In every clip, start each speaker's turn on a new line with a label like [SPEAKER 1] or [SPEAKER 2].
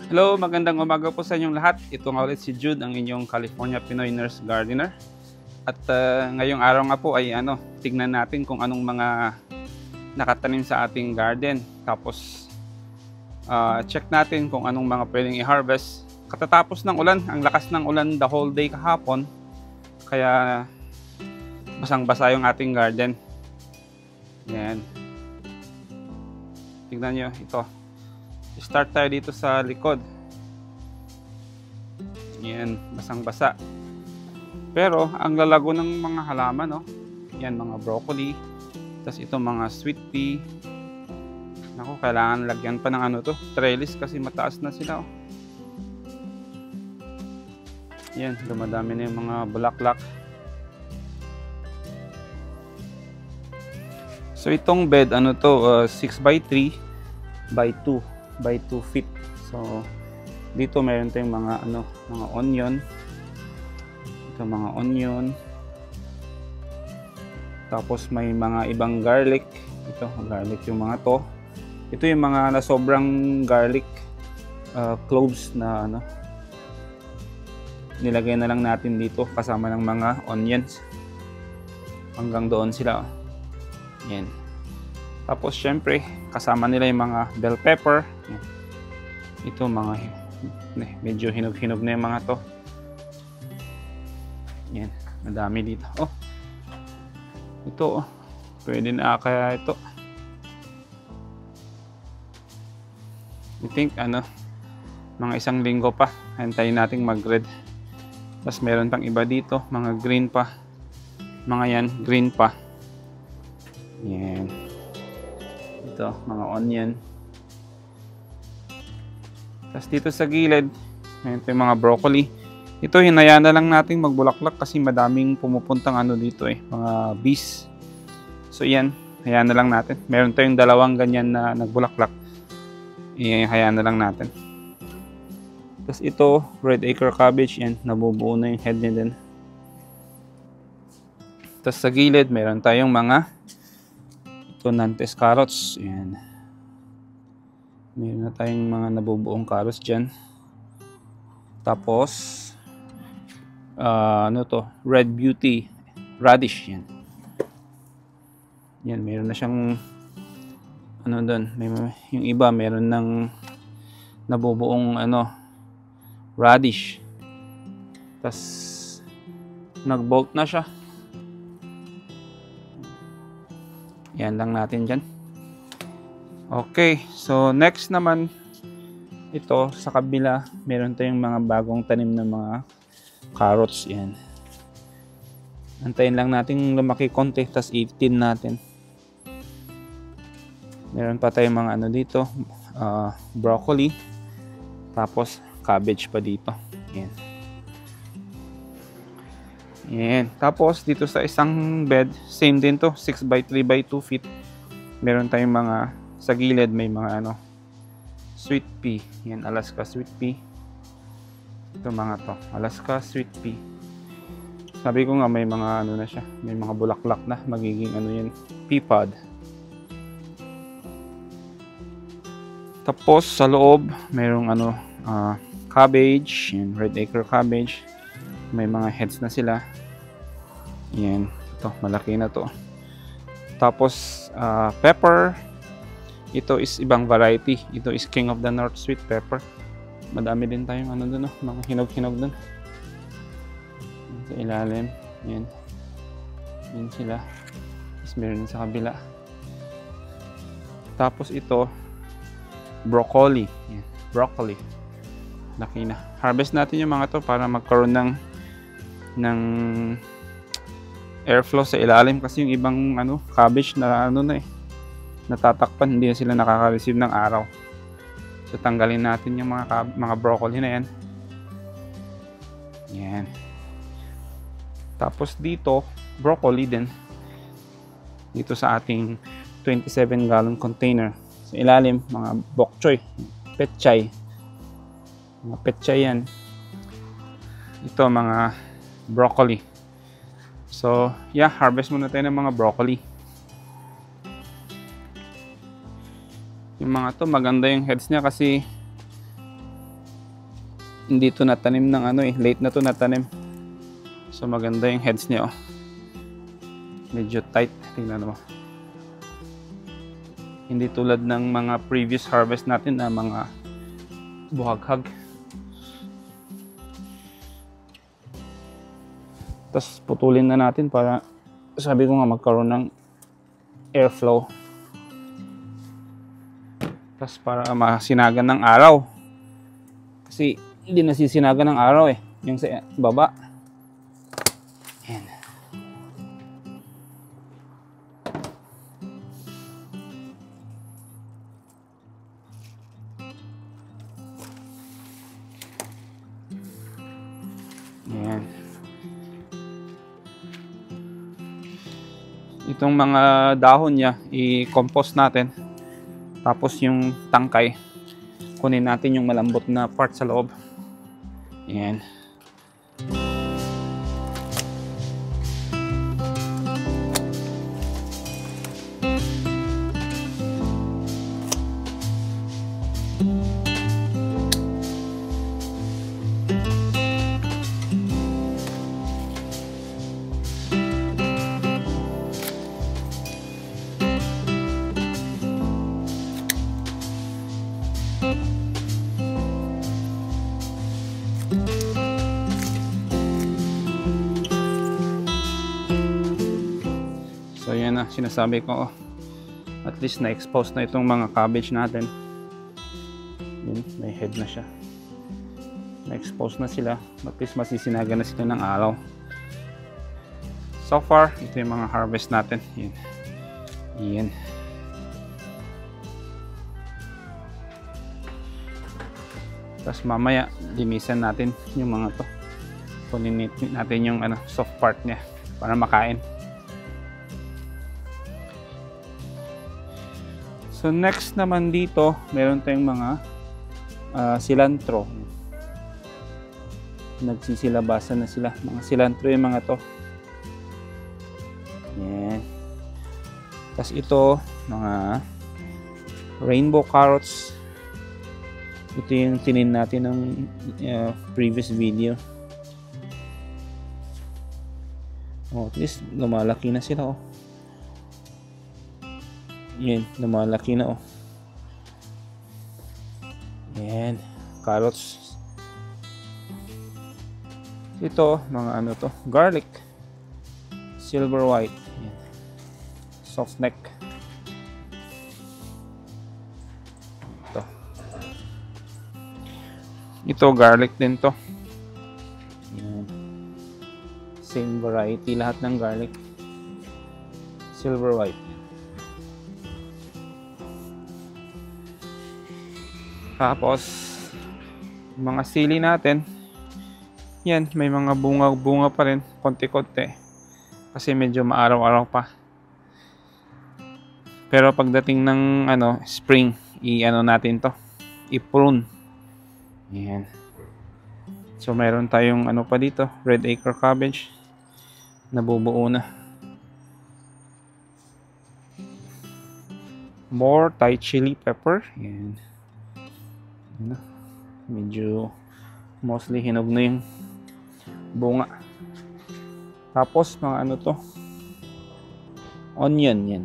[SPEAKER 1] Hello, magandang umaga po sa inyong lahat. Ito nga ulit si Jude, ang inyong California Pinoy Nurse Gardener. At ngayong araw nga po ay tignan natin kung anong mga nakatanim sa ating garden. Tapos check natin kung anong mga pwedeng i-harvest. Katatapos ng ulan, ang lakas ng ulan the whole day kahapon. Kaya basang-basa yung ating garden. Yan. Tignan nyo, ito. Start tayo dito sa likod. Yan, basang-basa. Pero ang lalago ng mga halaman, yan, mga broccoli. Tapos ito mga sweet pea. Naku, kailangan lagyan pa ng trellis kasi mataas na sila. Yan, dumadami na yung mga bulaklak. So itong bed, 6x3 by 2 by 2 feet. So dito meron tayong mga mga onion. Ito mga onion. Tapos may mga ibang garlic. Ito garlic yung mga to. Ito yung mga na sobrang garlic cloves na nilagay na lang natin dito kasama ng mga onions. Hanggang doon sila. Yan. Tapos syempre, kasama nila yung mga bell pepper. Yan. Ito mga medyo hinog-hinog na yung mga to. Yan, madami dito. Ito pwede na kaya ito. I think mga isang linggo pa hintayin nating mag-red. Tapos meron pang iba dito, mga green pa. Mga yan, green pa. Yan. Ito, mga onion. Tapos dito sa gilid, ito yung mga broccoli. Ito, hinayaan na lang natin magbulaklak kasi madaming pumupuntang dito mga bees. So yan, hayaan na lang natin. Meron tayong dalawang ganyan na nagbulaklak. Hayaan na lang natin. Tapos ito, red acre cabbage. Yan, nabubuo na yung head niya din. Tapos sa gilid, meron tayong mga Nantes carrots. Yan. Meron na tayong mga nabubuong carrots dyan. Tapos red beauty radish. Yan. Yan, meron na siyang doon. Yung iba meron ng nabubuong radish. Tapos nag-bolt na siya. Yan lang natin dyan. Okay, so next naman, ito sa kabila, meron tayong mga bagong tanim na mga carrots. Yan. Antayin lang natin lumaki konti, tas 18 natin. Meron pa tayong mga dito, broccoli, tapos cabbage pa dito. Yan. Yan. Tapos dito sa isang bed, same din to, 6x3 by 2 feet. Meron tayong mga sa gilid, may mga sweet pea. Yan, Alaska sweet pea. Ito mga to, Alaska sweet pea. Sabi ko nga may mga na siya, may mga bulaklak na, magiging yan, pea pod. Tapos sa loob, mayroong cabbage, yan, red acre cabbage. May mga heads na sila. Yan, ito malaki na to. Tapos pepper, ito is ibang variety. Ito is King of the North sweet pepper. Madami din tayong doon, mga hinog-hinog doon. Sa ilalim, yan. Yan sila. Tapos meron sa kabila. Tapos ito, broccoli. Yan, broccoli. Laki na. Harvest natin yung mga to para magkaroon ng ng airflow sa ilalim kasi yung ibang cabbage na natatakpan, hindi na sila nakaka-receive ng araw. So tanggalin natin yung mga broccoli na yan. Yan. Tapos dito, broccoli din. Dito sa ating 27-gallon container. Sa ilalim, mga bok choy, petchay. Mga petchay yan. Ito, mga broccoli. So, yeah, harvest muna tayo ng mga broccoli. Yung mga to, maganda yung heads niya kasi hindi to natanim ng late na to natanim. So maganda yung heads niya, oh. Medyo tight, tingnan mo. Hindi tulad ng mga previous harvest natin na mga buhaghag. Tapos putulin na natin para, sabi ko nga, magkaroon ng airflow. Tapos para masinagan ng araw. Kasi hindi nasisinagan ng araw yung sa baba. Ayan. Ayan. Itong mga dahon niya, i-compost natin. Tapos yung tangkay, kunin natin yung malambot na part sa loob. Ayan. So yan na, sinasabi ko, at least na-expose na itong mga cabbage natin. Yun, may head na siya. Na-expose na sila, at least masisinaga na sila ng araw. So far, ito yung mga harvest natin. Yan. Yan. Tapos mamaya, linisan natin yung mga to. Kunin natin yung soft part niya para makain. So next naman dito, meron tayong mga cilantro. Nagsisilabasan na sila. Mga cilantro yung mga to. Yan. Tapos ito, mga rainbow carrots. Ito yung tinin natin ng previous video. At least lumalaki na sila, oh. Yan, lumalaki na, oh. Yan, carrots. Ito, mga to, garlic. Silver white. Yan. Soft neck. Ito, garlic din to. Yan. Same variety lahat ng garlic. Silver white. Tapos mga sili natin, yan, may mga bunga pa rin, konti-konti kasi medyo maaraw-araw pa. Pero pagdating ng spring, natin to, i-prune. Yan. So meron tayong pa dito, red acre cabbage, nabubuo na. More Thai chili pepper. Yan. Medyo mostly hinog na yung bunga. Tapos mga to, onion. Yan.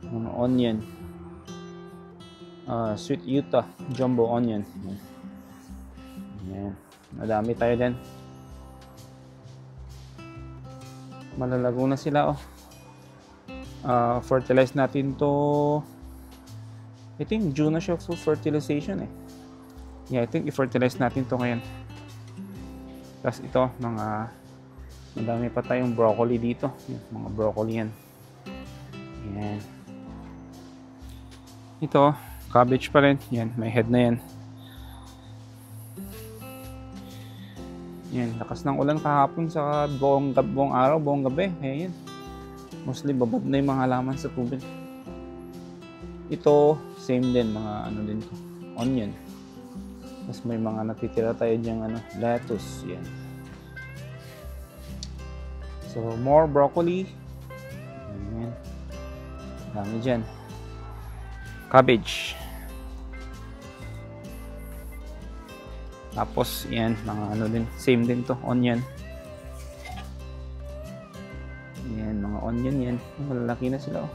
[SPEAKER 1] Mga onion. Sweet Utah jumbo onion. Yan. Madami tayo din. Malalago na sila, oh. Fertilize natin to. I think June na siya full fertilization, eh. Yeah, I think i-fertilize natin to ngayon. Tapos ito, madami pa tayong broccoli dito. Yan, mga broccoli yan. Yan. Ito, cabbage pa rin. Yan, may head na yan. Yan, lakas ng ulan kahapon sa buong araw, buong gabi. Ayan. Mostly babad na yung mga halaman sa tubig. Ito, same din, mga ano din to, onion. Tapos may mga natitira tayo diyang lettuce. Yan. So, more broccoli. Ayan. Dami dyan. Cabbage. Tapos, yan, mga ano din, same din to, onion. Yan, mga onion yan. Malalaki na sila, oh.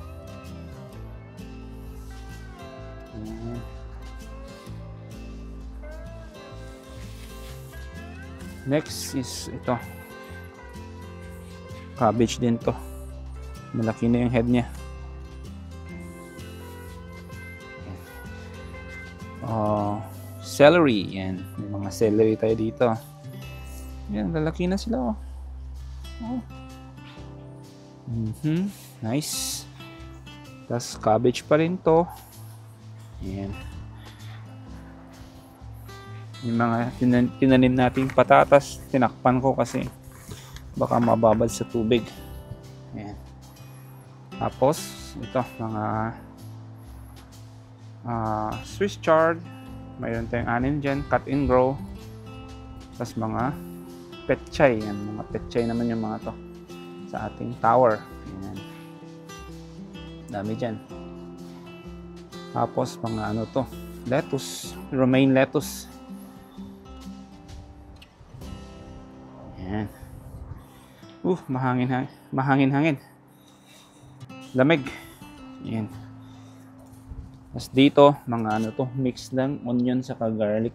[SPEAKER 1] Yan. Next is ito. Cabbage din to. Malaki na yung head niya. Celery. Yan. May mga celery tayo dito. Yan, lalaki na sila, oh. Nice. Tapos cabbage pa rin to. Yan. Yung mga tinanim nating patatas, tinakpan ko kasi baka mababad sa tubig. Ayan. Tapos ito, mga Swiss chard. Mayroon tayong anin dyan, cut and grow. Tapos mga petchay. Yan, mga petchay naman yung mga to sa ating tower. Ayan. Dami dyan. Tapos mga ano to, lettuce, romaine lettuce. Ayan. Mahangin-hangin. Lamig. Ayan. Tapos dito, mga ano to, mix lang onion saka garlic.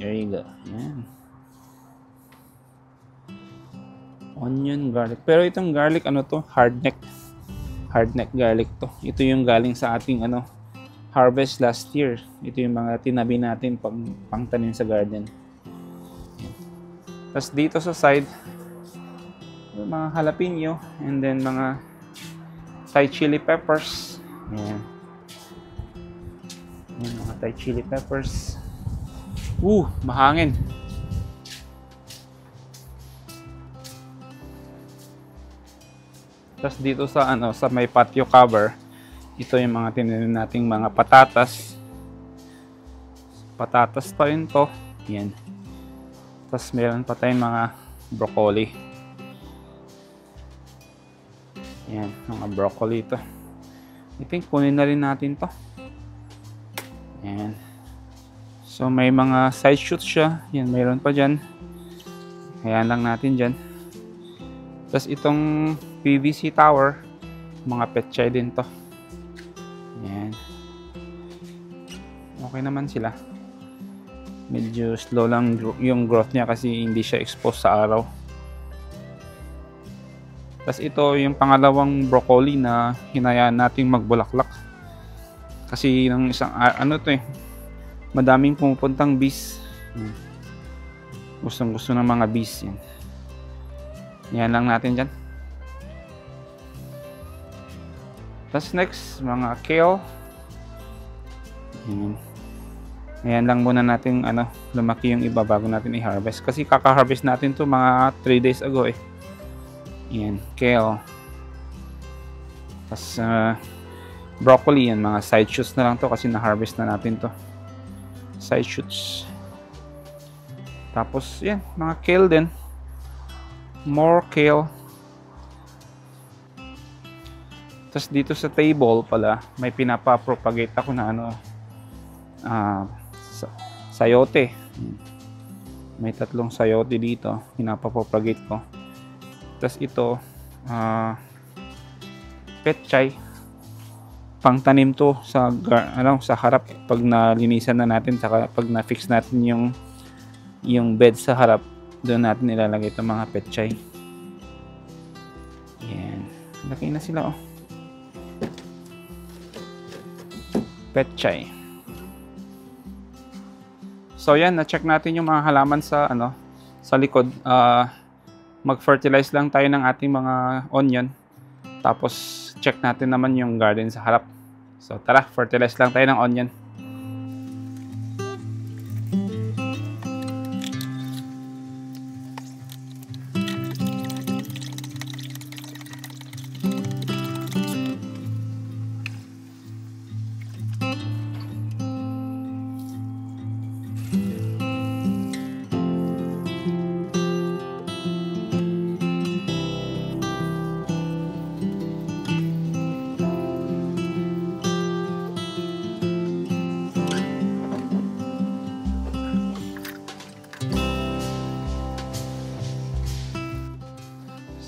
[SPEAKER 1] There you go. Ayan. Onion, garlic. Pero itong garlic, ano to, hardneck garlic to. Ito yung galing sa ating harvest last year. Ito yung mga tinabi natin pangtanim sa garden. Tapos dito sa side, mga jalapeno, and then mga Thai chili peppers. Ayan. Ayan, mga Thai chili peppers. Mahangin. Tapos dito sa may patio cover, ito yung mga tinanim nating mga patatas. Patatas pa rin to. Yan. Tapos meron pa tayong mga broccoli. Yan, mga broccoli ito. I think kunin na rin natin to. Yan. So may mga side shoots siya. Yan, mayroon pa dyan. Hayaan lang natin dyan. Tapos itong PVC tower, mga petchay din to. Yan. Okay naman sila. Medyo slow lang yung growth niya kasi hindi siya exposed sa araw. Tapos ito yung pangalawang broccoli na hinayaan nating magbulaklak. Kasi ng isang madaming pumupuntang bees. Gustong-gusto ng mga bees yan. Yan lang natin dyan. Tapos next, mga kale. Ayan lang muna natin lumaki yung iba bago natin i-harvest. Kasi kaka-harvest natin to mga 3 days ago eh. Ayan, kale. Tapos broccoli yan, mga side shoots na lang to kasi na-harvest na natin to. Side shoots. Tapos yan, mga kale din. More kale. Tapos dito sa table pala, may pinapa-propagate ako na sayote. May 3 sayote dito, pinapa-propagate ko. Tapos ito, petchay. Pangtanim to sa harap pag nalinisan na natin, saka pag na-fix natin yung bed sa harap, doon natin ilalagay itong mga petchay. Yan. Laki na sila oh. Petchay. So yan, na-check natin yung mga halaman sa ano, sa likod. Mag-fertilize lang tayo ng ating mga onion. Tapos check natin naman yung garden sa harap. So tara, fertilize lang tayo ng onion.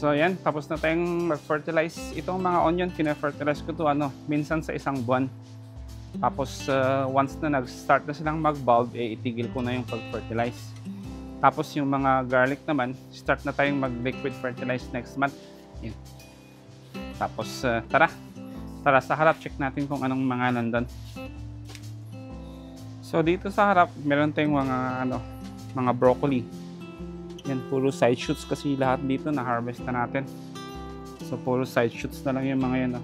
[SPEAKER 1] So yan, tapos na tayong mag-fertilize. Itong mga onion, kina-fertilize ko to minsan sa isang buwan. Tapos once na nag-start na silang mag-bulb, itigil ko na yung pag-fertilize. Tapos yung mga garlic naman, start na tayong mag-liquid fertilize next month. Yan. Tapos tara sa harap, check natin kung anong mga nandun. So dito sa harap, meron tayong mga broccoli. Yan, puro side shoots kasi lahat dito na-harvest na natin. So, puro side shoots na lang yung mga yan.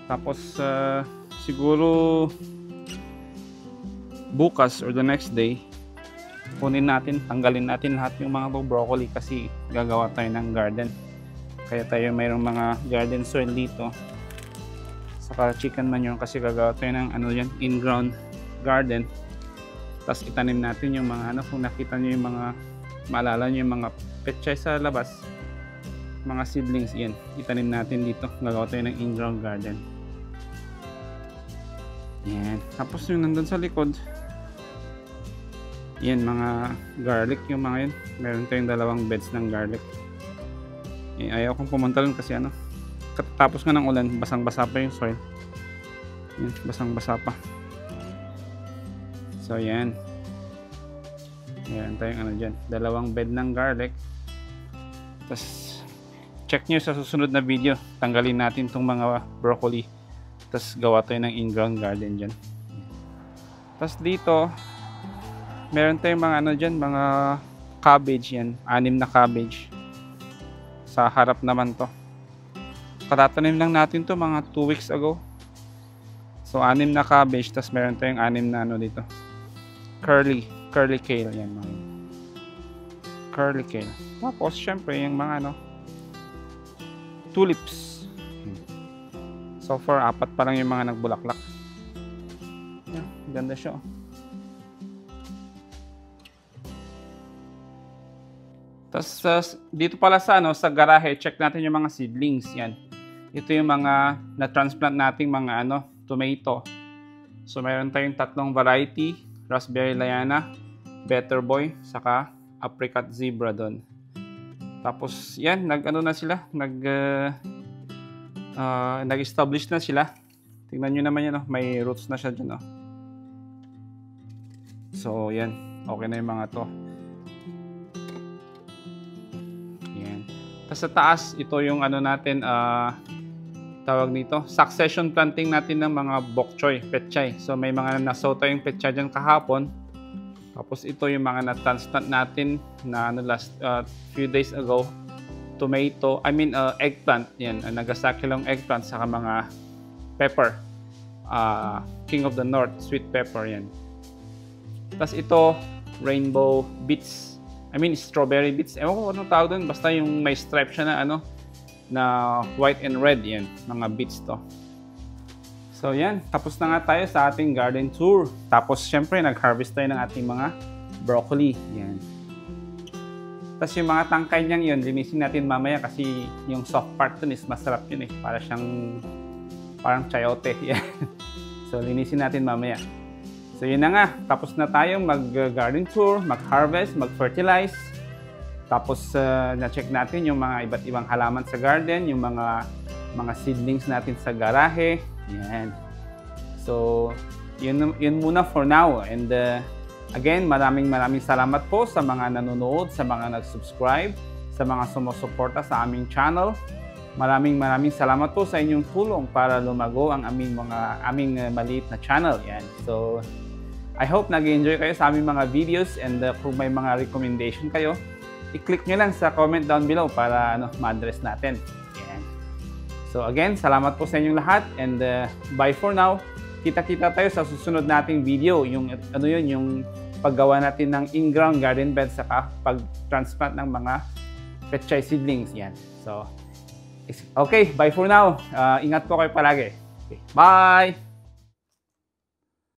[SPEAKER 1] Tapos, siguro bukas or the next day, tanggalin natin lahat yung mga broccoli kasi gagawa tayo ng garden. Kaya tayo mayroong mga garden soil dito. Saka chicken manure kasi gagawa tayo ng in-ground garden. Tapos itanim natin yung mga kung nakita nyo yung mga maalala nyo yung mga petchay sa labas, mga seedlings, yan itanim natin dito, gagawa tayo ng in-ground garden. Yan, tapos yung nandun sa likod, yan mga garlic, yung mga yun, meron tayong 2 beds ng garlic. Ayaw kong pumunta rin kasi katapos nga ng ulan, basang-basa pa yung soil. Yan, basang-basa pa. So yan, meron tayong dyan, 2 bed ng garlic. Tapos check nyo sa susunod na video, tanggalin natin tong mga broccoli, tapos gawa tayo ng in-ground garden dyan. Tapos dito meron tayong mga dyan, mga cabbage. Yan, 6 na cabbage sa harap naman to. Katatanim lang natin to mga 2 weeks ago. So 6 na cabbage, tapos meron tayong 6 na dito, curly kale. Yan, mga curly kale. Tapos syempre yung mga tulips. So far 4 pa lang yung mga nagbulaklak. Yan, ganda siya. Tapos dito pala sa garahe, check natin yung mga seedlings. Yan, ito yung mga na-transplant nating mga tomato. So mayroon tayong 3 variety, raspberry Liana, Better Boy, saka apricot zebra doon. Tapos yan, nag-establish na sila. Tingnan nyo naman yan, may roots na siya dyan. So yan, okay na yung mga to. Yan. Tapos sa taas, ito yung natin, tawag nito, succession planting natin ng mga bok choy, petchay. So may mga nasow tayong petchay dyan kahapon. Tapos ito yung mga na-transplant natin na last few days ago, eggplant. Yan, Nagasaki long eggplant, saka mga pepper, King of the North sweet pepper. Yan. Tapos ito, rainbow beets, strawberry beets. Ewan ko anong tawag doon, basta yung may stripe siya na white and red. Yan, mga beets to. So yan, tapos na nga tayo sa ating garden tour. Tapos syempre nag-harvest tayo ng ating mga broccoli. Yan. Tapos yung mga tangkay niyang yun, linisin natin mamaya kasi yung soft part dun is masarap yun parang chayote. Yan. So linisin natin mamaya. So yun na nga, tapos na tayo mag-garden tour, mag-harvest, mag-fertilize. Tapos na-check natin yung mga iba't ibang halaman sa garden, yung mga seedlings natin sa garahe. Yan. So, yun muna for now. And again, maraming salamat po sa mga nanonood, sa mga nag-subscribe, sa mga sumusuporta sa aming channel. Maraming salamat po sa inyong tulong para lumago ang aming maliit na channel. Yan. So, I hope nag-enjoy kayo sa aming mga videos, and kung may mga recommendation kayo, i-click nyo lang sa comment down below para ma-address natin. Yan. So again, salamat po sa inyong lahat, and bye for now. Kita-kita tayo sa susunod nating video, yung yung paggawa natin ng in-ground garden bed saka pag-transplant ng mga pechay seedlings. Yan. So okay, bye for now. Ingat po kayo palagi. Okay, bye!